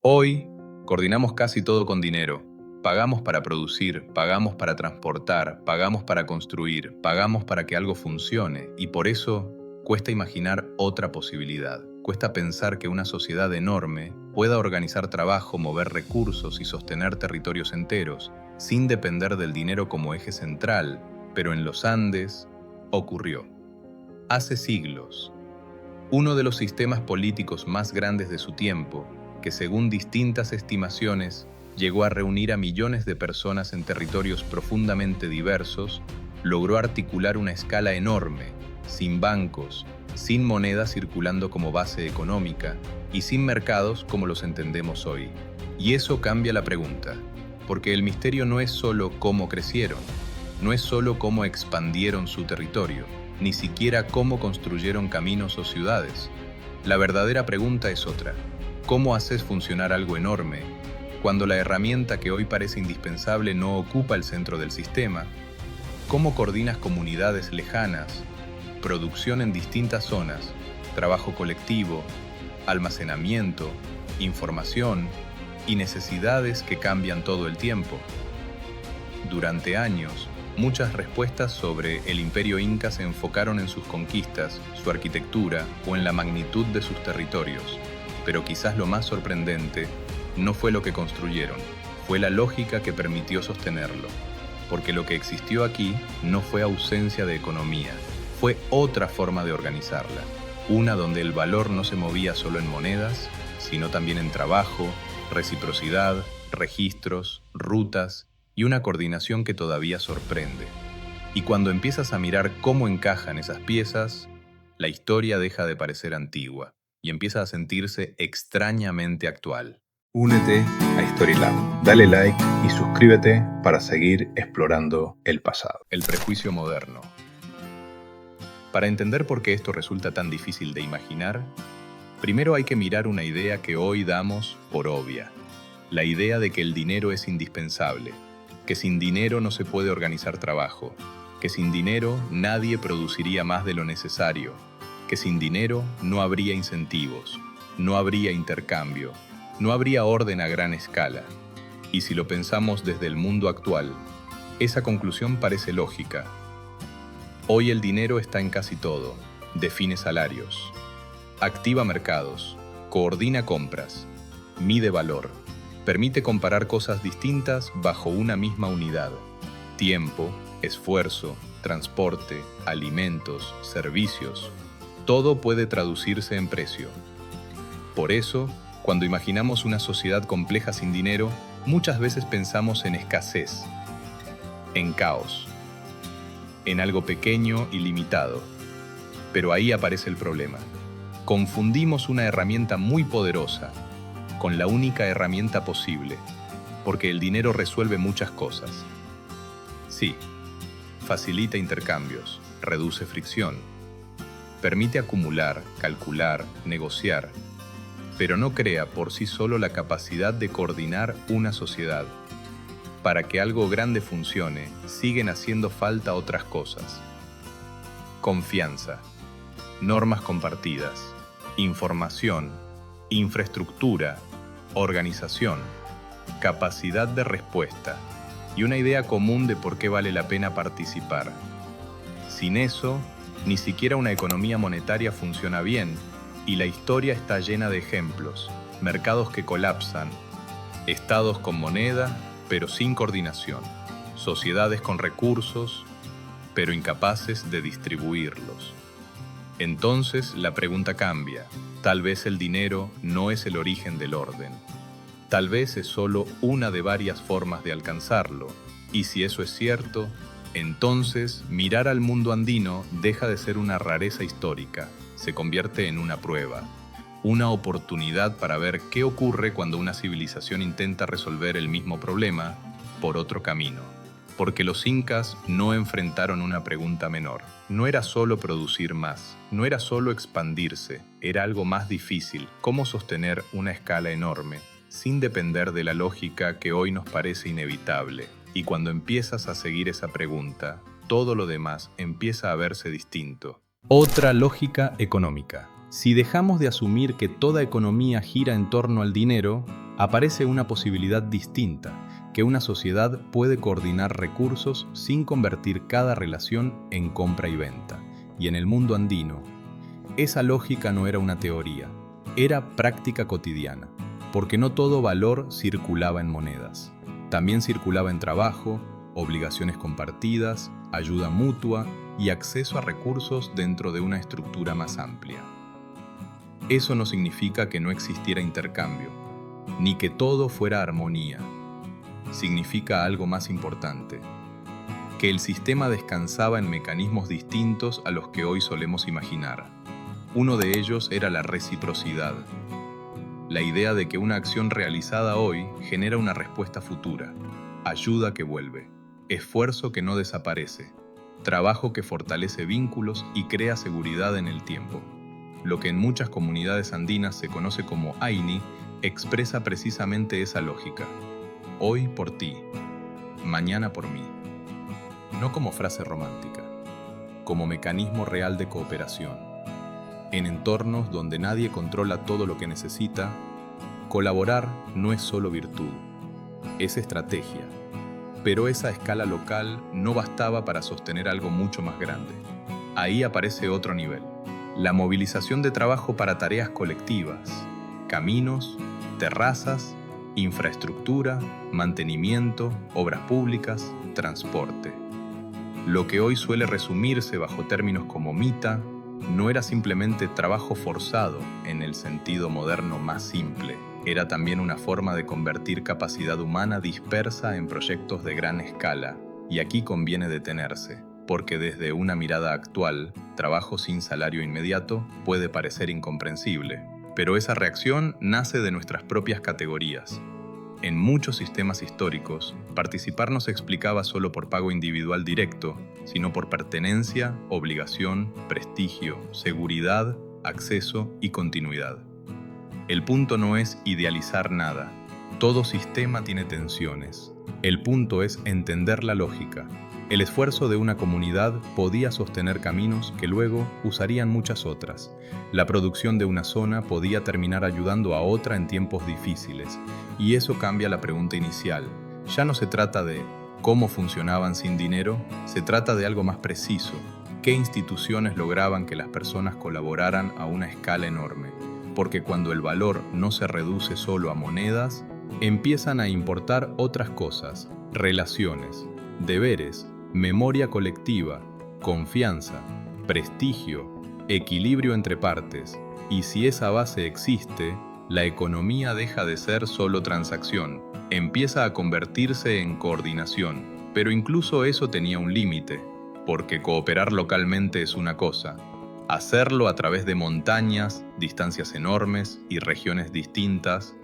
Hoy coordinamos casi todo con dinero. Pagamos para producir, pagamos para transportar, pagamos para construir, pagamos para que algo funcione y por eso cuesta imaginar otra posibilidad. Cuesta pensar que una sociedad enorme pueda organizar trabajo, mover recursos y sostener territorios enteros sin depender del dinero como eje central, pero en los Andes ocurrió. Hace siglos, uno de los sistemas políticos más grandes de su tiempo, que según distintas estimaciones llegó a reunir a millones de personas en territorios profundamente diversos, logró articular una escala enorme, sin bancos, sin moneda circulando como base económica y sin mercados como los entendemos hoy. Y eso cambia la pregunta, porque el misterio no es solo cómo crecieron, no es solo cómo expandieron su territorio, ni siquiera cómo construyeron caminos o ciudades. La verdadera pregunta es otra. ¿Cómo haces funcionar algo enorme cuando la herramienta que hoy parece indispensable no ocupa el centro del sistema? ¿Cómo coordinas comunidades lejanas, producción en distintas zonas, trabajo colectivo, almacenamiento, información y necesidades que cambian todo el tiempo? Durante años, muchas respuestas sobre el Imperio Inca se enfocaron en sus conquistas, su arquitectura o en la magnitud de sus territorios. Pero quizás lo más sorprendente no fue lo que construyeron, fue la lógica que permitió sostenerlo. Porque lo que existió aquí no fue ausencia de economía, fue otra forma de organizarla. Una donde el valor no se movía solo en monedas, sino también en trabajo, reciprocidad, registros, rutas y una coordinación que todavía sorprende. Y cuando empiezas a mirar cómo encajan esas piezas, la historia deja de parecer antigua y empieza a sentirse extrañamente actual. Únete a Storylab, dale like y suscríbete para seguir explorando el pasado. El prejuicio moderno. Para entender por qué esto resulta tan difícil de imaginar, primero hay que mirar una idea que hoy damos por obvia. La idea de que el dinero es indispensable, que sin dinero no se puede organizar trabajo, que sin dinero nadie produciría más de lo necesario, que sin dinero no habría incentivos, no habría intercambio, no habría orden a gran escala. Y si lo pensamos desde el mundo actual, esa conclusión parece lógica. Hoy el dinero está en casi todo, define salarios, activa mercados, coordina compras, mide valor, permite comparar cosas distintas bajo una misma unidad: tiempo, esfuerzo, transporte, alimentos, servicios. Todo puede traducirse en precio. Por eso, cuando imaginamos una sociedad compleja sin dinero, muchas veces pensamos en escasez, en caos, en algo pequeño y limitado. Pero ahí aparece el problema. Confundimos una herramienta muy poderosa con la única herramienta posible, porque el dinero resuelve muchas cosas. Sí, facilita intercambios, reduce fricción, permite acumular, calcular, negociar, pero no crea por sí solo la capacidad de coordinar una sociedad. Para que algo grande funcione, siguen haciendo falta otras cosas. Confianza, normas compartidas, información, infraestructura, organización, capacidad de respuesta y una idea común de por qué vale la pena participar. Sin eso, ni siquiera una economía monetaria funciona bien, y la historia está llena de ejemplos: mercados que colapsan, estados con moneda pero sin coordinación, sociedades con recursos pero incapaces de distribuirlos. Entonces la pregunta cambia. Tal vez el dinero no es el origen del orden. Tal vez es solo una de varias formas de alcanzarlo. Y si eso es cierto, entonces mirar al mundo andino deja de ser una rareza histórica, se convierte en una prueba, una oportunidad para ver qué ocurre cuando una civilización intenta resolver el mismo problema por otro camino. Porque los incas no enfrentaron una pregunta menor. No era solo producir más, no era solo expandirse, era algo más difícil: cómo sostener una escala enorme, sin depender de la lógica que hoy nos parece inevitable. Y cuando empiezas a seguir esa pregunta, todo lo demás empieza a verse distinto. Otra lógica económica. Si dejamos de asumir que toda economía gira en torno al dinero, Aparece una posibilidad distinta, que una sociedad puede coordinar recursos sin convertir cada relación en compra y venta. Y en el mundo andino, esa lógica no era una teoría, era práctica cotidiana, porque no todo valor circulaba en monedas. También circulaba en trabajo, obligaciones compartidas, ayuda mutua y acceso a recursos dentro de una estructura más amplia. Eso no significa que no existiera intercambio, ni que todo fuera armonía. Significa algo más importante, que el sistema descansaba en mecanismos distintos a los que hoy solemos imaginar. Uno de ellos era la reciprocidad, la idea de que una acción realizada hoy genera una respuesta futura, ayuda que vuelve, esfuerzo que no desaparece, trabajo que fortalece vínculos y crea seguridad en el tiempo. Lo que en muchas comunidades andinas se conoce como Aini expresa precisamente esa lógica. Hoy por ti, mañana por mí. No como frase romántica, como mecanismo real de cooperación. En entornos donde nadie controla todo lo que necesita, colaborar no es solo virtud, es estrategia. Pero esa escala local no bastaba para sostener algo mucho más grande. Ahí aparece otro nivel, la movilización de trabajo para tareas colectivas, caminos, terrazas, infraestructura, mantenimiento, obras públicas, transporte. Lo que hoy suele resumirse bajo términos como mita, no era simplemente trabajo forzado en el sentido moderno más simple, era también una forma de convertir capacidad humana dispersa en proyectos de gran escala. Y aquí conviene detenerse, porque desde una mirada actual, trabajo sin salario inmediato puede parecer incomprensible. Pero esa reacción nace de nuestras propias categorías. En muchos sistemas históricos, participar no se explicaba solo por pago individual directo, sino por pertenencia, obligación, prestigio, seguridad, acceso y continuidad. El punto no es idealizar nada. Todo sistema tiene tensiones. El punto es entender la lógica. El esfuerzo de una comunidad podía sostener caminos que luego usarían muchas otras. La producción de una zona podía terminar ayudando a otra en tiempos difíciles. Y eso cambia la pregunta inicial. Ya no se trata de cómo funcionaban sin dinero, se trata de algo más preciso. ¿Qué instituciones lograban que las personas colaboraran a una escala enorme? Porque cuando el valor no se reduce solo a monedas, empiezan a importar otras cosas, relaciones, deberes, memoria colectiva, confianza, prestigio, equilibrio entre partes. Y si esa base existe, la economía deja de ser solo transacción, empieza a convertirse en coordinación. Pero incluso eso tenía un límite, porque cooperar localmente es una cosa. Hacerlo a través de montañas, distancias enormes y regiones distintas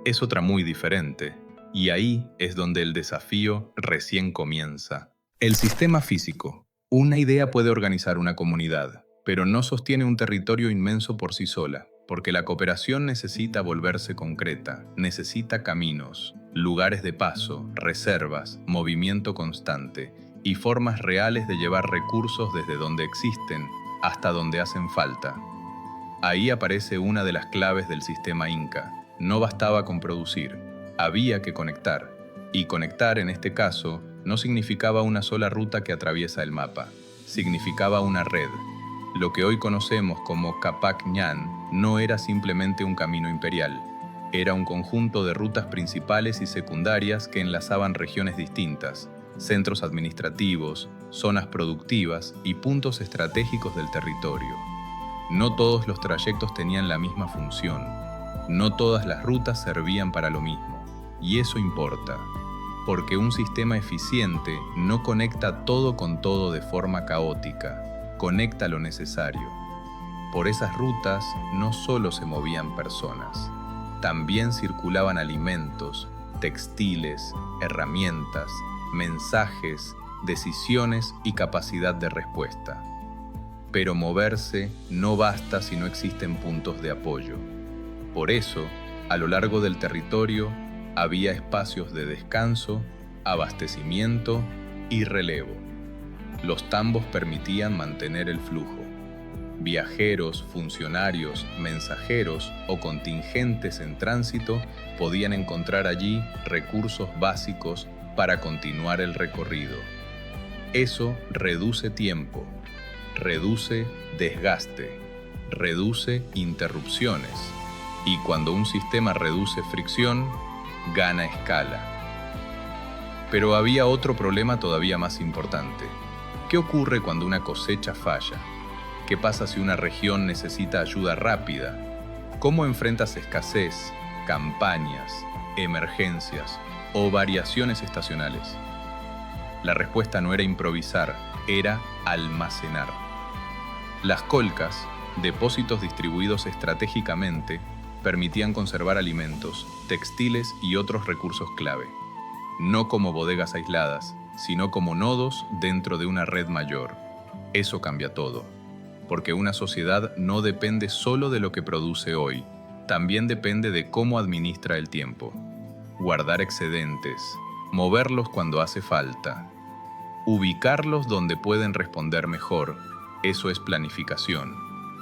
es otra muy diferente. Y ahí es donde el desafío recién comienza. El sistema físico. Una idea puede organizar una comunidad, pero no sostiene un territorio inmenso por sí sola, porque la cooperación necesita volverse concreta, necesita caminos, lugares de paso, reservas, movimiento constante y formas reales de llevar recursos desde donde existen hasta donde hacen falta. Ahí aparece una de las claves del sistema Inca. No bastaba con producir, había que conectar. Y conectar, en este caso, no significaba una sola ruta que atraviesa el mapa, significaba una red. Lo que hoy conocemos como Capac Ñan no era simplemente un camino imperial, era un conjunto de rutas principales y secundarias que enlazaban regiones distintas, centros administrativos, zonas productivas y puntos estratégicos del territorio. No todos los trayectos tenían la misma función, no todas las rutas servían para lo mismo, y eso importa. Porque un sistema eficiente no conecta todo con todo de forma caótica, conecta lo necesario. Por esas rutas no solo se movían personas, también circulaban alimentos, textiles, herramientas, mensajes, decisiones y capacidad de respuesta. Pero moverse no basta si no existen puntos de apoyo. Por eso, a lo largo del territorio, había espacios de descanso, abastecimiento y relevo. Los tambos permitían mantener el flujo. Viajeros, funcionarios, mensajeros o contingentes en tránsito podían encontrar allí recursos básicos para continuar el recorrido. Eso reduce tiempo, reduce desgaste, reduce interrupciones. Y cuando un sistema reduce fricción, gana escala. Pero había otro problema todavía más importante. ¿Qué ocurre cuando una cosecha falla? ¿Qué pasa si una región necesita ayuda rápida? ¿Cómo enfrentas escasez, campañas, emergencias o variaciones estacionales? La respuesta no era improvisar, era almacenar. Las colcas, depósitos distribuidos estratégicamente, permitían conservar alimentos, textiles y otros recursos clave, no como bodegas aisladas, sino como nodos dentro de una red mayor. Eso cambia todo, porque una sociedad no depende solo de lo que produce hoy, también depende de cómo administra el tiempo. Guardar excedentes, moverlos cuando hace falta, ubicarlos donde pueden responder mejor, eso es planificación.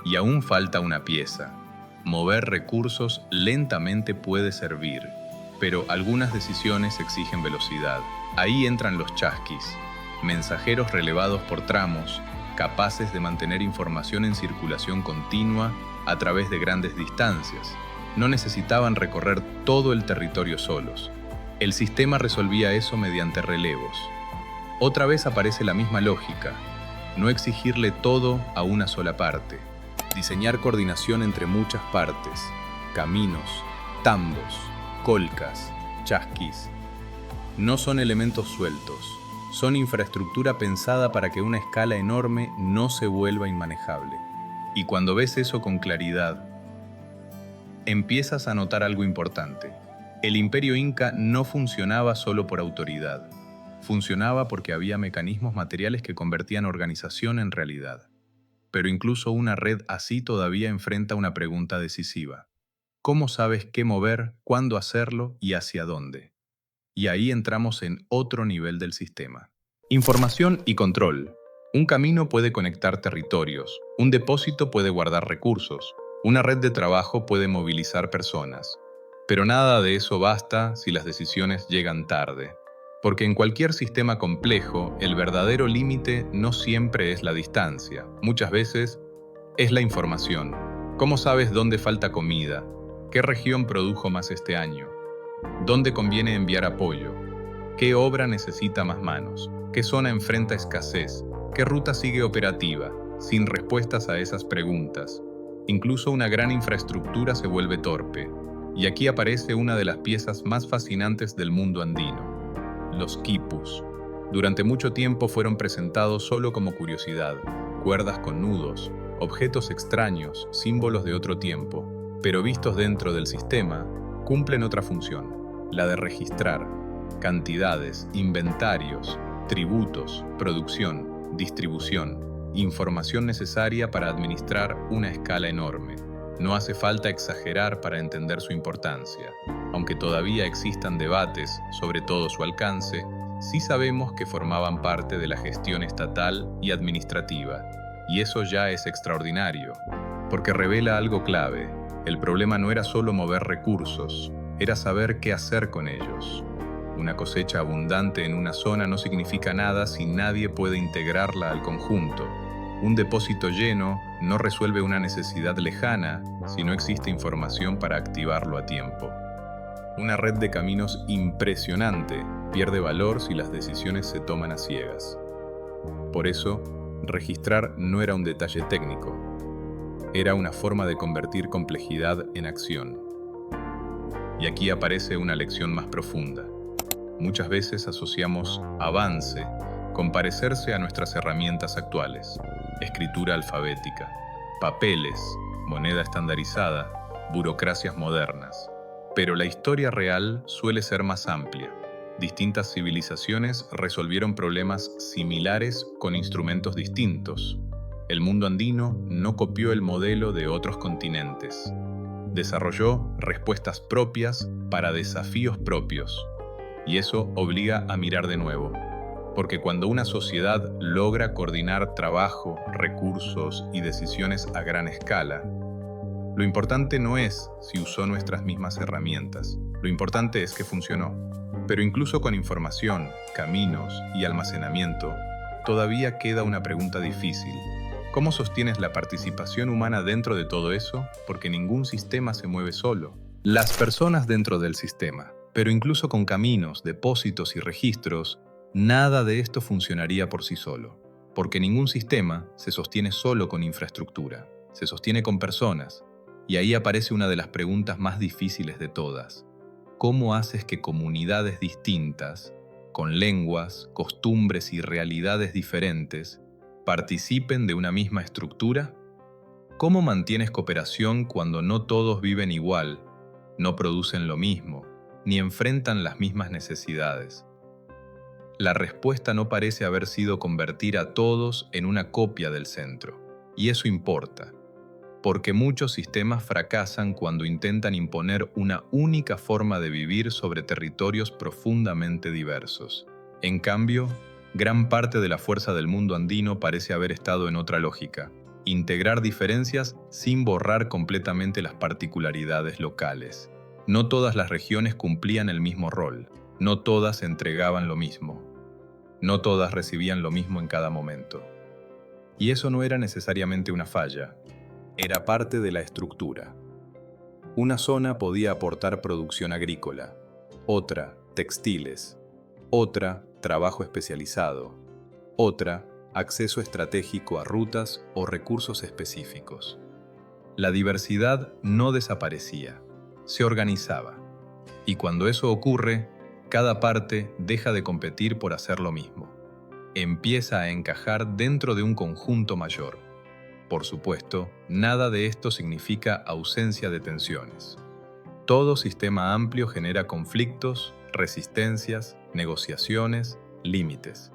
Y aún falta una pieza. Mover recursos lentamente puede servir, pero algunas decisiones exigen velocidad. Ahí entran los chasquis, mensajeros relevados por tramos, capaces de mantener información en circulación continua a través de grandes distancias. No necesitaban recorrer todo el territorio solos. El sistema resolvía eso mediante relevos. Otra vez aparece la misma lógica, no exigirle todo a una sola parte. Diseñar coordinación entre muchas partes, caminos, tambos, colcas, chasquis. No son elementos sueltos, son infraestructura pensada para que una escala enorme no se vuelva inmanejable. Y cuando ves eso con claridad, empiezas a notar algo importante. El imperio inca no funcionaba solo por autoridad, funcionaba porque había mecanismos materiales que convertían organización en realidad. Pero incluso una red así todavía enfrenta una pregunta decisiva. ¿Cómo sabes qué mover, cuándo hacerlo y hacia dónde? Y ahí entramos en otro nivel del sistema. Información y control. Un camino puede conectar territorios, un depósito puede guardar recursos, una red de trabajo puede movilizar personas. Pero nada de eso basta si las decisiones llegan tarde. Porque en cualquier sistema complejo, el verdadero límite no siempre es la distancia. Muchas veces es la información. ¿Cómo sabes dónde falta comida? ¿Qué región produjo más este año? ¿Dónde conviene enviar apoyo? ¿Qué obra necesita más manos? ¿Qué zona enfrenta escasez? ¿Qué ruta sigue operativa? Sin respuestas a esas preguntas, incluso una gran infraestructura se vuelve torpe. Y aquí aparece una de las piezas más fascinantes del mundo andino. Los quipus. Durante mucho tiempo fueron presentados solo como curiosidad, cuerdas con nudos, objetos extraños, símbolos de otro tiempo, pero vistos dentro del sistema, cumplen otra función, la de registrar cantidades, inventarios, tributos, producción, distribución, información necesaria para administrar una escala enorme. No hace falta exagerar para entender su importancia. Aunque todavía existan debates sobre todo su alcance, sí sabemos que formaban parte de la gestión estatal y administrativa. Y eso ya es extraordinario, porque revela algo clave. El problema no era solo mover recursos, era saber qué hacer con ellos. Una cosecha abundante en una zona no significa nada si nadie puede integrarla al conjunto. Un depósito lleno no resuelve una necesidad lejana si no existe información para activarlo a tiempo. Una red de caminos impresionante pierde valor si las decisiones se toman a ciegas. Por eso, registrar no era un detalle técnico, era una forma de convertir complejidad en acción. Y aquí aparece una lección más profunda. Muchas veces asociamos avance con parecerse a nuestras herramientas actuales. Escritura alfabética, papeles, moneda estandarizada, burocracias modernas. Pero la historia real suele ser más amplia. Distintas civilizaciones resolvieron problemas similares con instrumentos distintos. El mundo andino no copió el modelo de otros continentes. Desarrolló respuestas propias para desafíos propios. Y eso obliga a mirar de nuevo. Porque cuando una sociedad logra coordinar trabajo, recursos y decisiones a gran escala, lo importante no es si usó nuestras mismas herramientas, lo importante es que funcionó. Pero incluso con información, caminos y almacenamiento, todavía queda una pregunta difícil. ¿Cómo sostienes la participación humana dentro de todo eso? Porque ningún sistema se mueve solo. Las personas dentro del sistema, pero incluso con caminos, depósitos y registros, nada de esto funcionaría por sí solo. Porque ningún sistema se sostiene solo con infraestructura, se sostiene con personas. Y ahí aparece una de las preguntas más difíciles de todas. ¿Cómo haces que comunidades distintas, con lenguas, costumbres y realidades diferentes, participen de una misma estructura? ¿Cómo mantienes cooperación cuando no todos viven igual, no producen lo mismo, ni enfrentan las mismas necesidades? La respuesta no parece haber sido convertir a todos en una copia del centro, y eso importa. Porque muchos sistemas fracasan cuando intentan imponer una única forma de vivir sobre territorios profundamente diversos. En cambio, gran parte de la fuerza del mundo andino parece haber estado en otra lógica: integrar diferencias sin borrar completamente las particularidades locales. No todas las regiones cumplían el mismo rol, no todas entregaban lo mismo, no todas recibían lo mismo en cada momento. Y eso no era necesariamente una falla. Era parte de la estructura. Una zona podía aportar producción agrícola, otra, textiles, otra, trabajo especializado, otra, acceso estratégico a rutas o recursos específicos. La diversidad no desaparecía, se organizaba. Y cuando eso ocurre, cada parte deja de competir por hacer lo mismo. Empieza a encajar dentro de un conjunto mayor. Por supuesto, nada de esto significa ausencia de tensiones. Todo sistema amplio genera conflictos, resistencias, negociaciones, límites.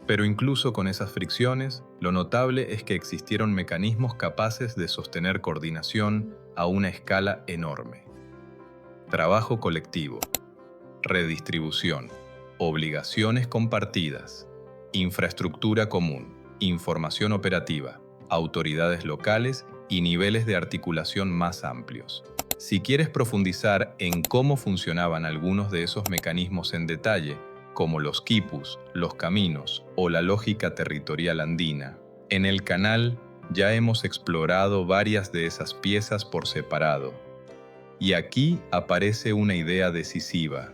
Pero incluso con esas fricciones, lo notable es que existieron mecanismos capaces de sostener coordinación a una escala enorme. Trabajo colectivo, redistribución, obligaciones compartidas, infraestructura común, información operativa, autoridades locales y niveles de articulación más amplios. Si quieres profundizar en cómo funcionaban algunos de esos mecanismos en detalle, como los quipus, los caminos o la lógica territorial andina, en el canal ya hemos explorado varias de esas piezas por separado. Y aquí aparece una idea decisiva.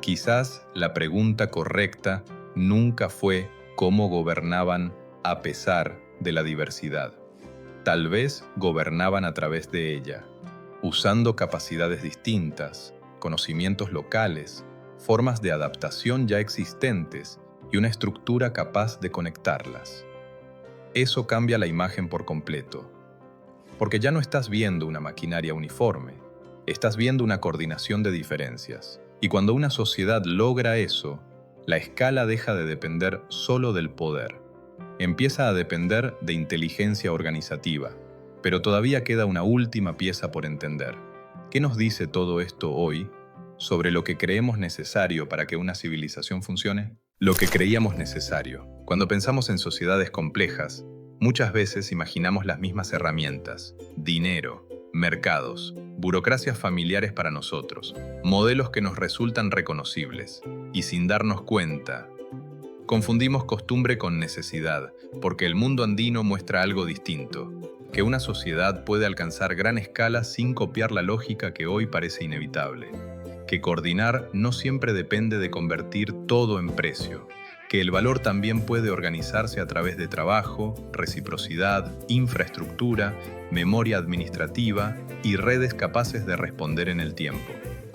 Quizás la pregunta correcta nunca fue cómo gobernaban a pesar de la diversidad. Tal vez gobernaban a través de ella, usando capacidades distintas, conocimientos locales, formas de adaptación ya existentes y una estructura capaz de conectarlas. Eso cambia la imagen por completo, porque ya no estás viendo una maquinaria uniforme, estás viendo una coordinación de diferencias. Y cuando una sociedad logra eso, la escala deja de depender solo del poder. Empieza a depender de inteligencia organizativa, pero todavía queda una última pieza por entender. ¿Qué nos dice todo esto hoy sobre lo que creemos necesario para que una civilización funcione? Lo que creíamos necesario. Cuando pensamos en sociedades complejas, muchas veces imaginamos las mismas herramientas: dinero, mercados, burocracias familiares para nosotros, modelos que nos resultan reconocibles, y sin darnos cuenta, confundimos costumbre con necesidad, porque el mundo andino muestra algo distinto, que una sociedad puede alcanzar gran escala sin copiar la lógica que hoy parece inevitable, que coordinar no siempre depende de convertir todo en precio, que el valor también puede organizarse a través de trabajo, reciprocidad, infraestructura, memoria administrativa y redes capaces de responder en el tiempo.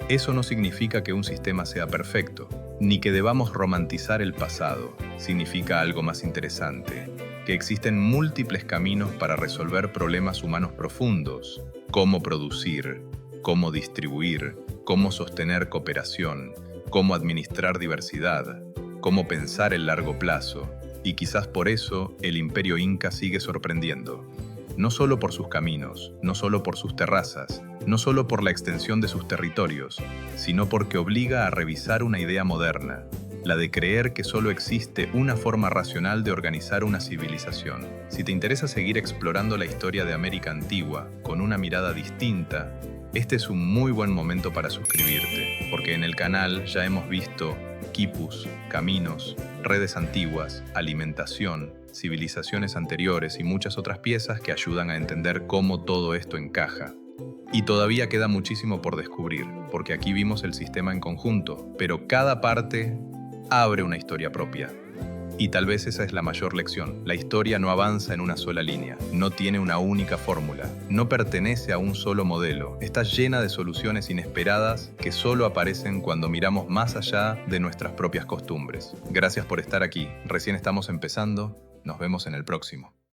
Eso no significa que un sistema sea perfecto, ni que debamos romantizar el pasado. Significa algo más interesante, que existen múltiples caminos para resolver problemas humanos profundos: cómo producir, cómo distribuir, cómo sostener cooperación, cómo administrar diversidad, cómo pensar el largo plazo. Y quizás por eso el Imperio Inca sigue sorprendiendo. No solo por sus caminos, no solo por sus terrazas, no solo por la extensión de sus territorios, sino porque obliga a revisar una idea moderna, la de creer que solo existe una forma racional de organizar una civilización. Si te interesa seguir explorando la historia de América antigua con una mirada distinta, este es un muy buen momento para suscribirte, porque en el canal ya hemos visto quipus, caminos, redes antiguas, alimentación, civilizaciones anteriores y muchas otras piezas que ayudan a entender cómo todo esto encaja. Y todavía queda muchísimo por descubrir, porque aquí vimos el sistema en conjunto, pero cada parte abre una historia propia. Y tal vez esa es la mayor lección. La historia no avanza en una sola línea, no tiene una única fórmula, no pertenece a un solo modelo, está llena de soluciones inesperadas que solo aparecen cuando miramos más allá de nuestras propias costumbres. Gracias por estar aquí, recién estamos empezando, nos vemos en el próximo.